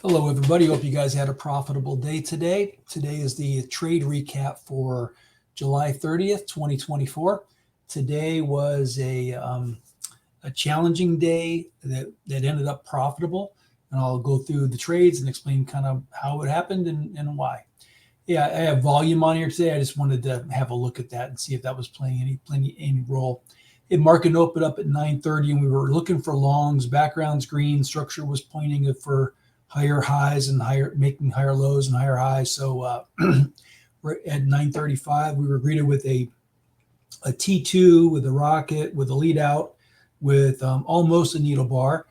Hello, everybody. Hope you guys had a profitable day today. Today is the trade recap for July 30th, 2024. Today was a challenging day that ended up profitable, and I'll go through the trades and explain kind of how it happened and why. Yeah, I have volume on here today. I just wanted to have a look at that and see if that was playing any role. Market opened up at 9:30, and we were looking for longs. Background's green. Structure was pointing for higher highs and making higher lows and higher highs. So we're at 9:35. We were greeted with a T2 with a rocket with a lead out with almost a needle bar.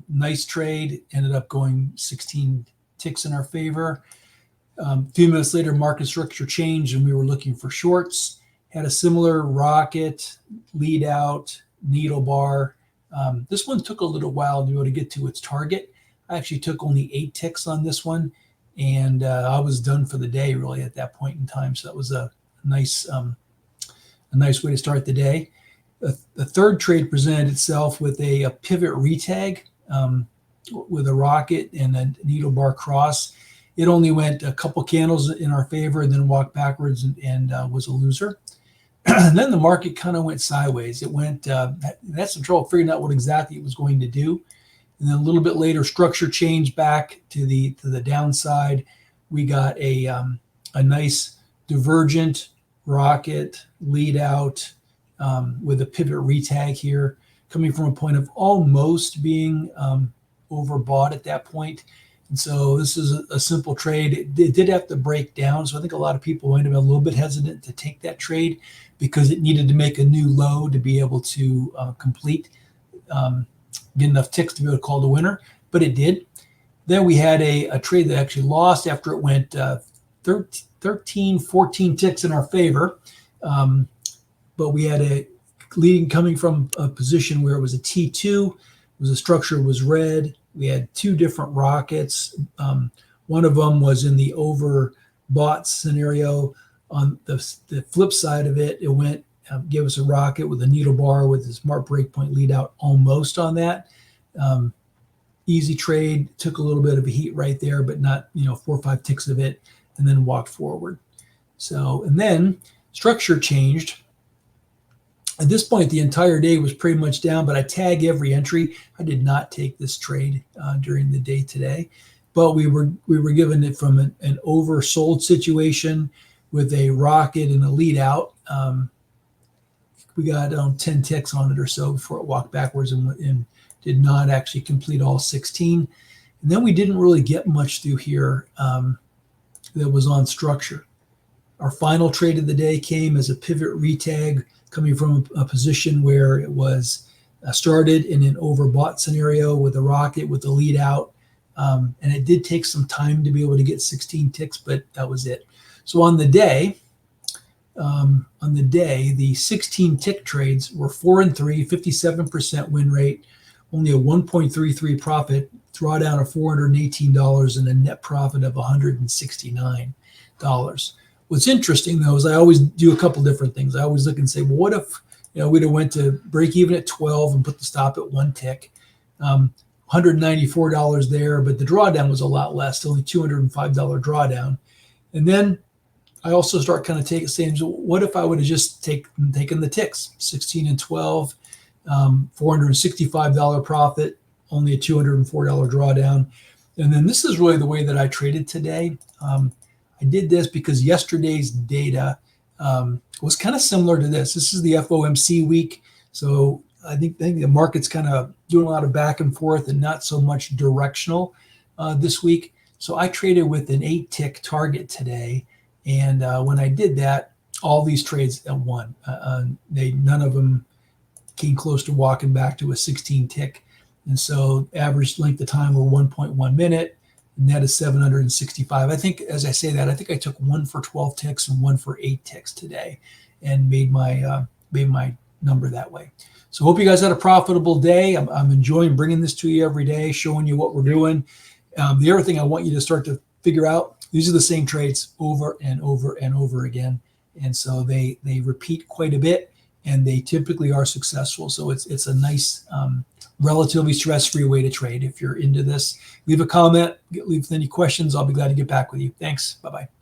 Nice trade. Ended up going 16 ticks in our favor. A few minutes later, market structure changed, and we were looking for shorts. Had a similar rocket, lead out, needle bar. This one took a little while to be able to get to its target. I actually took only 8 ticks on this one, and I was done for the day really at that point in time. So that was a nice way to start the day. The third trade presented itself with a pivot retag with a rocket and a needle bar cross. It only went a couple candles in our favor and then walked backwards and was a loser. And then the market kind of went sideways. It went, had some trouble figuring out what exactly it was going to do. And then a little bit later, structure changed back to the downside. We got a nice divergent rocket lead out with a pivot retag here, coming from a point of almost being overbought at that point. And so this is a simple trade. It did have to break down. So I think a lot of people might have been a little bit hesitant to take that trade because it needed to make a new low to be able to complete, get enough ticks to be able to call the winner. But it did. Then we had a trade that actually lost after it went 13, 14 ticks in our favor. But we had a leading coming from a position where it was a T2, the structure was red. We had 2 different rockets. One of them was in the overbought scenario. On the flip side of it, it went, gave us a rocket with a needle bar with a smart breakpoint lead out almost on that. Easy trade, took a little bit of a heat right there, but not 4 or 5 ticks of it, and then walked forward. So, and then structure changed. At this point, the entire day was pretty much down, but I tag every entry. I did not take this trade during the day today, but we were given it from an oversold situation with a rocket and a lead out. We got 10 ticks on it or so before it walked backwards and did not actually complete all 16. And then we didn't really get much through here that was on structure. Our final trade of the day came as a pivot retag, coming from a position where it was started in an overbought scenario with a rocket with the lead out. And it did take some time to be able to get 16 ticks, but that was it. So on the day, the 16 tick trades were 4 and 3, 57% win rate, only a 1.33 profit, drawdown of $418, and a net profit of $169. What's interesting, though, is I always do a couple different things. I always look and say, well, what if we'd have went to break even at 12 and put the stop at 1 tick, $194 there, but the drawdown was a lot less, only $205 drawdown. And then I also start kind of saying, so what if I would have just taken the ticks, 16 and 12, $465 profit, only a $204 drawdown. And then this is really the way that I traded today. I did this because yesterday's data was kind of similar to this. This is the FOMC week. So I think the market's kind of doing a lot of back and forth and not so much directional this week. So I traded with an 8-tick target today. And when I did that, all these trades won. None of them came close to walking back to a 16-tick. And so average length of time were 1.1 minute. Net is 765. I think, as I say that, I think I took 1 for 12 ticks and 1 for 8 ticks today, and made my number that way. So hope you guys had a profitable day. I'm enjoying bringing this to you every day, showing you what we're doing. The other thing I want you to start to figure out: these are the same trades over and over and over again, and so they repeat quite a bit, and they typically are successful. So it's a nice relatively stress-free way to trade. If you're into this, leave a comment, leave any questions. I'll be glad to get back with you. Thanks. Bye-bye.